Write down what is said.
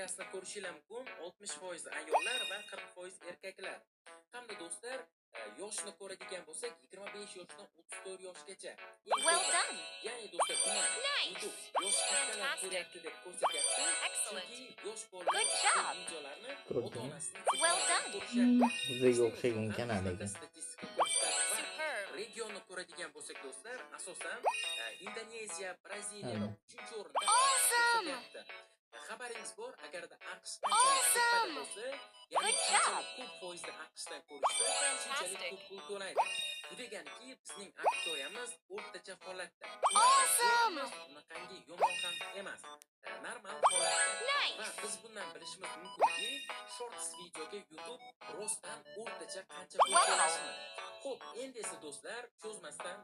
kamerasini ko'rishingiz mumkin. 60% ayollar va 40% erkaklar. Hamda do'stlar, yoshni ko'radigan bo'lsak, 25 yoshdan 34 yoshgacha. Well done. Ya'ni do'stlar, buni Nice. yosh kattalar ko'ryapti deb ko'rsatyapti. Excellent. Chunki yosh bolalar Good job. videolarni Ko'rdingmi? ota-onasining Well done. Bizga o'xshagan kanal ekan. Superb. Regionni ko'radigan bo'lsak do'stlar, asosan Indoneziya, Braziliya va 3-o'rinda Awesome. xabaringiz bor, agarda AQSh Awesome. bo'lsa, Good job. ko'p foizda AQShdan ko'rishsa, shunchalik Fantastic. ko'p pul to'laydi. Bu deganiki, bizning auditoriyamiz o'rtacha holatda. Awesome. Unaqangi yomon ham emas. Normal holatda. Nice. Va biz bundan bilishimiz mumkinki, shorts videoga YouTube rostdan o'rtacha qancha pul Wow. to'lashini. Xo'p, endi esa do'stlar, cho'zmasdan